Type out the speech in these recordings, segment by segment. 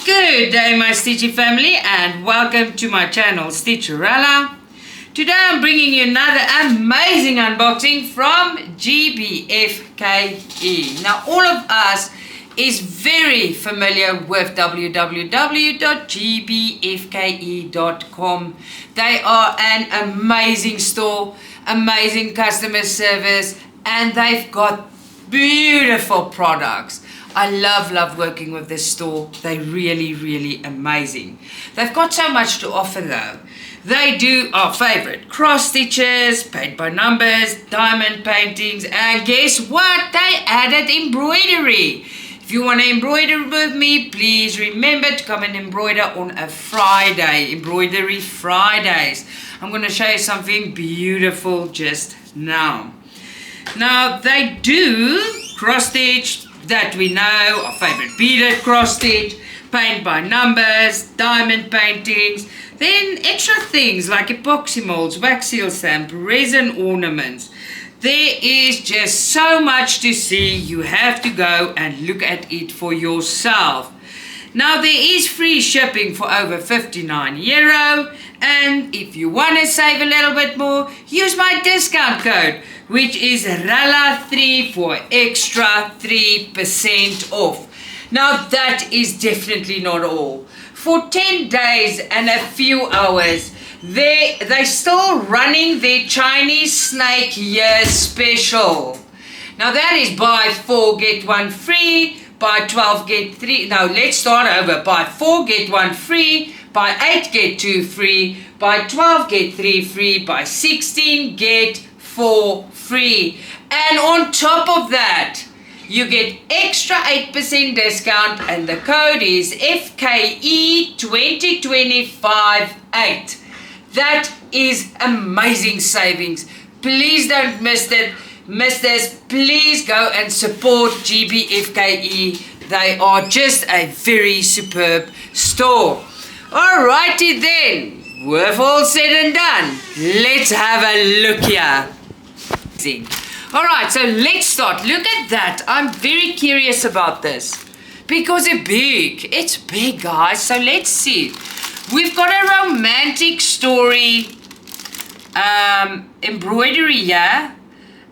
Good day my Stitchy family and welcome to my channel Stitcha-Rella. Today I'm bringing you another amazing unboxing from Gbfke. Now all of us is very familiar with www.gbfke.com. They are an amazing store, amazing customer service, and they've got beautiful products. I love working with this store. They're really amazing. They've got so much to offer though. They do our favorite cross stitches, paint by numbers, diamond paintings, and guess what? They added embroidery. If you want to embroider with me, please remember to come and embroider on a Friday. Embroidery Fridays. I'm going to show you something beautiful just now. Now they do cross stitch that we know, our favorite beaded cross stitch, paint by numbers, diamond paintings, then extra things like epoxy molds, wax seal stamp, resin ornaments. There is just so much to see. You have to go and look at it for yourself. Now there is free shipping for over €59, and if you want to save a little bit more, use my discount code, which is RELLA3 for extra 3% off. Now that is definitely not all. For 10 days and a few hours, they're still running their Chinese Snake Year special. Now that is buy 4 get 1 free, buy 12 get 3. Now let's start over. Buy 4 get 1 free, buy 8 get 2 free, buy 12 get 3 free, buy 16 get 4 free. And on top of that, you get extra 8% discount, and the code is FKE20258. That is amazing savings. Please don't miss this. Please go and support Gbfke. They are just a very superb store. Alrighty then, with all said and done, let's have a look here. Alright, so let's start. Look at that. I'm very curious about this because it's big guys. So let's see. We've got a romantic story embroidery here.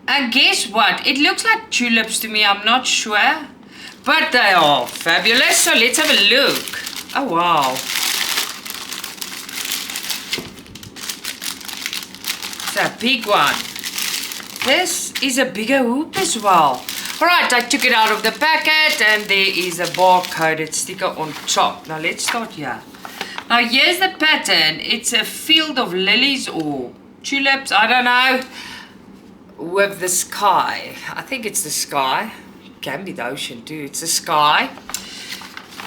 And guess what? It looks like tulips to me. I'm not sure. But they are fabulous. So let's have a look. Oh, wow. It's a big one. This is a bigger hoop as well. Alright, I took it out of the packet and there is a barcoded sticker on top. Now let's start here. Now here's the pattern. It's a field of lilies or tulips, I don't know, with the sky. I think it's the sky. It can be the ocean too. It's the sky.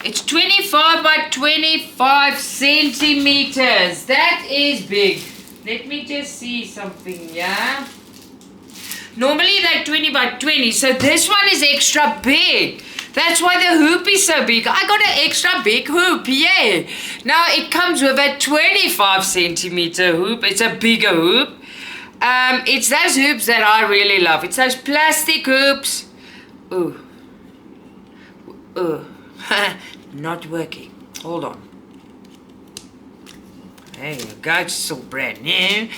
It's 25 by 25 centimeters. That is big. Let me just see something here. Normally they're 20 by 20, so this one is extra big. That's why the hoop is so big. I got an extra big hoop, yeah. Now it comes with a 25 centimeter hoop. It's a bigger hoop. It's those hoops that I really love. It's those plastic hoops. Ooh. Not working. Hold on. There you go. It's still brand new.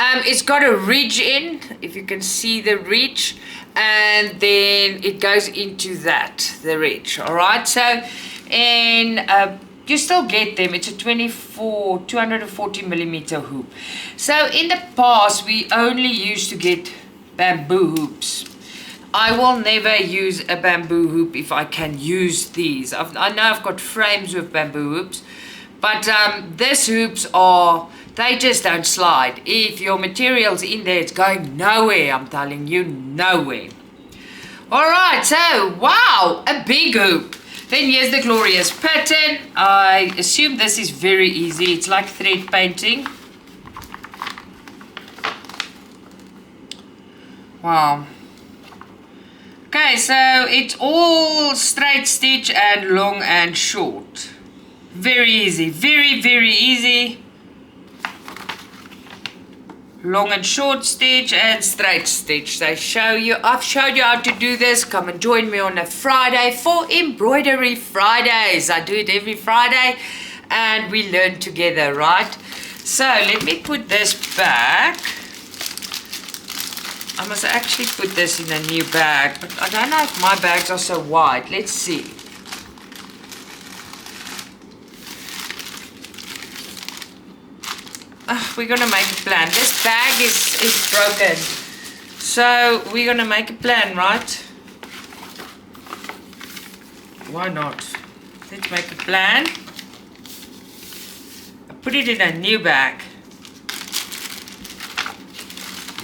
It's got a ridge in, if you can see the ridge, and then it goes into the ridge. Alright, so, and you still get them. It's a 240 millimeter hoop. So in the past, we only used to get bamboo hoops. I will never use a bamboo hoop if I can use these. I know I've got frames with bamboo hoops, but these hoops are, they just don't slide. If your material's in there, it's going nowhere. I'm telling you, nowhere. Alright, so, wow, a big hoop. Then here's the glorious pattern. I assume this is very easy. It's like thread painting. Wow. Okay, so it's all straight stitch and long and short. Very easy. Very easy. long and short stitch and straight stitch. I've showed you how to do this. Come and join me on a Friday for Embroidery Fridays. I do it every Friday and we learn together, right? So let me put this back. I must actually put this in a new bag, but I don't know if my bags are so wide. Let's see. We're gonna make a plan. This bag is broken, so we're gonna make a plan, right? Why not? Let's make a plan. I put it in a new bag.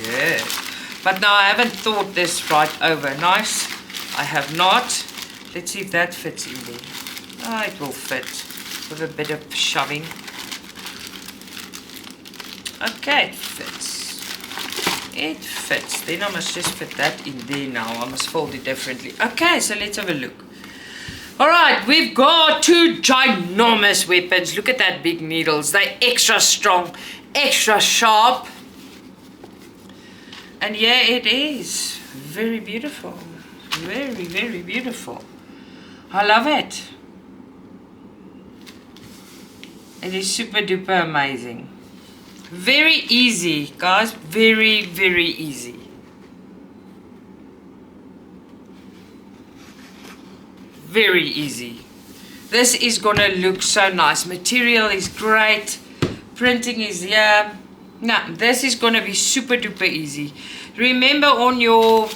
Yeah. But now I haven't thought this right over. Nice. I have not. Let's see if that fits in there. Oh, it will fit with a bit of shoving. Okay, it fits. It fits. Then I must just fit that in there now. I must fold it differently. Okay, so let's have a look. Alright, we've got two ginormous weapons. Look at that big needles. They're extra strong, extra sharp. And yeah, it is very beautiful. Very, very beautiful. I love it. It is super duper amazing. Very easy, guys. Very, very easy. Very easy. This is gonna look so nice. Material is great. Printing is here. Now, this is going to be super duper easy. Remember on your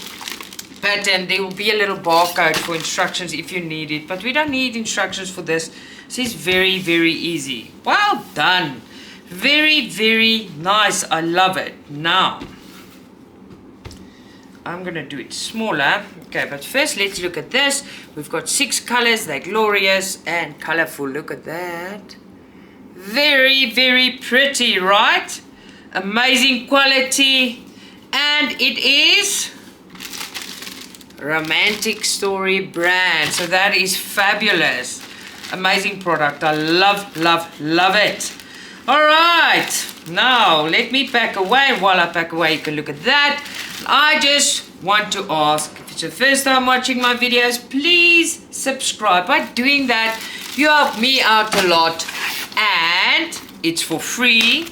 pattern, there will be a little barcode for instructions if you need it. But we don't need instructions for this. This is very, very easy. Well done. Very, very nice. I love it. Now, I'm going to do it smaller. Okay, but first let's look at this. We've got 6 colors. They're glorious and colorful. Look at that. Very, very pretty, right? Amazing quality, and it is Romantic Story brand, so that is fabulous. Amazing product. I love, love, love it. All right, now let me pack away. While I pack away, you can look at that. I just want to ask, if it's your first time watching my videos, please subscribe. By doing that, you help me out a lot, and it's for free.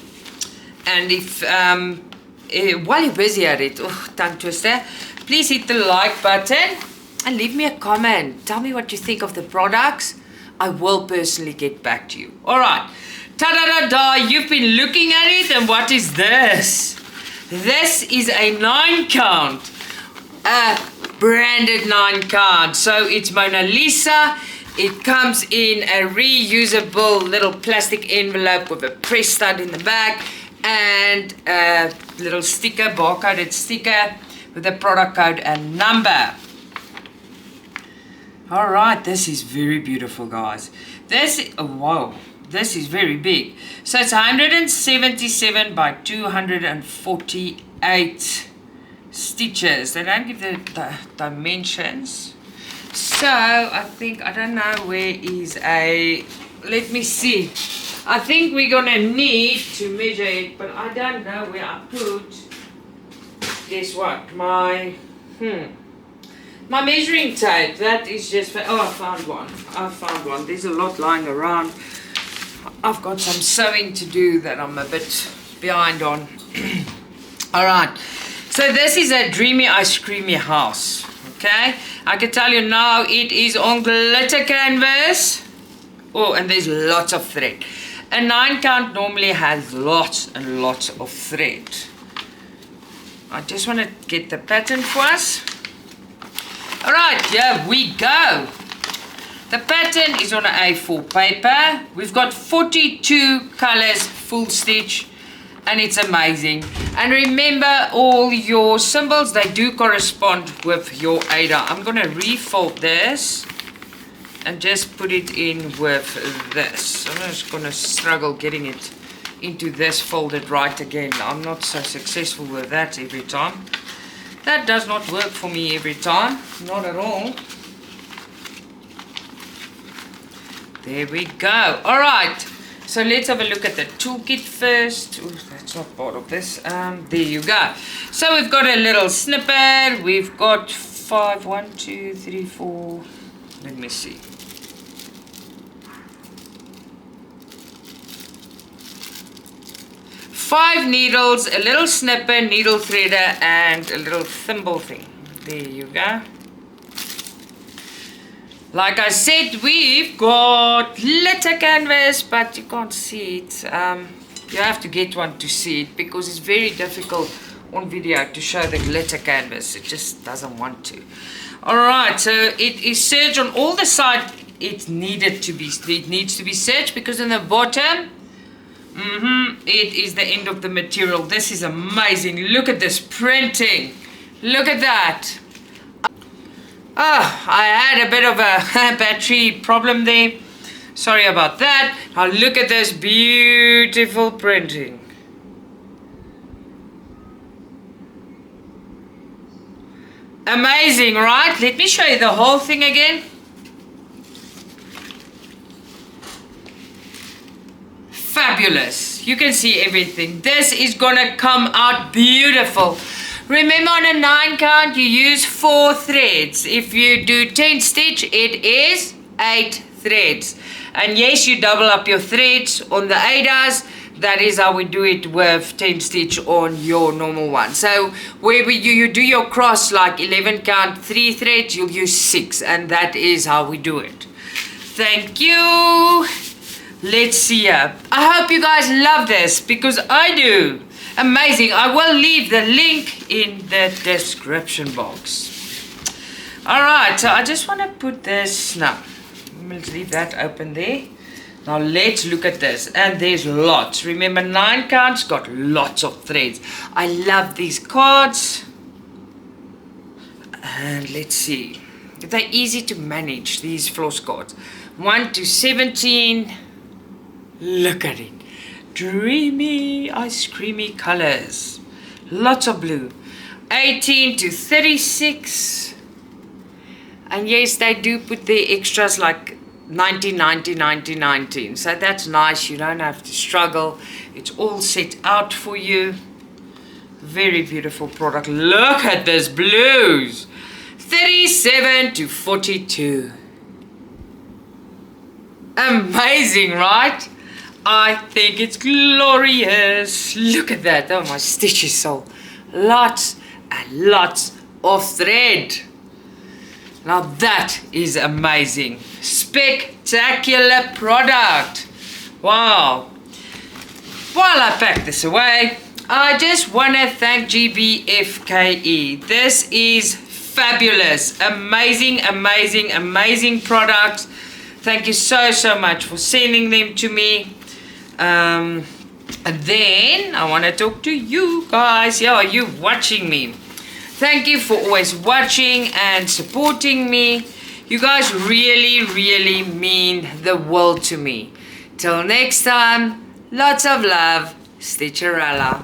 And if while you're busy at it, tongue twister, please hit the like button and leave me a comment. Tell me what you think of the products. I will personally get back to you. All right, ta-da-da-da, you've been looking at it, and what is this? This is a 9 count, a branded 9 count. So it's Mona Lisa. It comes in a reusable little plastic envelope with a press stud in the back, and a little sticker, barcoded sticker with a product code and number. Alright, this is very beautiful, guys. This, oh, whoa, this is very big. So it's 177 by 248 stitches. They don't give the dimensions. So I think, I don't know where is a, let me see. I think we're gonna need to measure it, but I don't know where I put, guess what, my measuring tape. That is just, oh, I found one. There's a lot lying around. I've got some sewing to do that I'm a bit behind on. Alright, so this is a dreamy ice creamy house. Okay, I can tell you now it is on glitter canvas. Oh, and there's lots of thread. A 9 count normally has lots and lots of thread. I just want to get the pattern for us. Alright, here we go. The pattern is on an A4 paper. We've got 42 colors, full stitch, and it's amazing. And remember, all your symbols, they do correspond with your Ada. I'm going to refold this and just put it in with this. I'm just going to struggle getting it into this folded right again. I'm not so successful with that every time. That does not work for me every time. Not at all. There we go. Alright. So let's have a look at the toolkit first. Ooh, that's not part of this. There you go. So we've got a little snipper. We've got 5, 1, 2, 3, 4. Let me see. 5 needles, a little snipper, needle threader, and a little thimble thing. There you go. Like I said, we've got glitter canvas, but you can't see it. You have to get one to see it because it's very difficult on video to show the glitter canvas. It just doesn't want to. Alright, so it is serged on all the sides. It needs to be serged because in the bottom, it is the end of the material. This is amazing. Look at this printing. Look at that. Oh, I had a bit of a battery problem there. Sorry about that. Now look at this beautiful printing. Amazing, right? Let me show you the whole thing again. Fabulous. You can see everything. This is gonna come out beautiful. Remember, on a 9 count you use 4 threads. If you do 10 stitch, it is 8 threads. And yes, you double up your threads on the Adas. That is how we do it with 10 stitch on your normal one. So where you do your cross like 11 count 3 threads, you'll use 6, and that is how we do it. Thank you. Let's see here. I hope you guys love this because I do. Amazing. I will leave the link in the description box. Alright, so I just want to put this now. Let's leave that open there. Now let's look at this. And there's lots. Remember, 9 counts got lots of threads. I love these cards. And let's see. They're easy to manage, these floss cards. 1 to 17. Look at it. Dreamy, ice creamy colors. Lots of blue. 18 to 36. And yes, they do put their extras like 19, 19, 19, 19. So that's nice. You don't have to struggle. It's all set out for you. Very beautiful product. Look at this blues. 37 to 42. Amazing, right? I think it's glorious. Look at that. Oh, my stitchy soul. Lots and lots of thread. Now that is amazing. Spectacular product. Wow. While I pack this away, I just want to thank Gbfke. This is fabulous. Amazing, amazing, amazing products. Thank you so much for sending them to me. And then I want to talk to you guys. Yeah, you watching me. Thank you for always watching and supporting me. You guys really mean the world to me. Till next time, lots of love. Stitcha-Rella.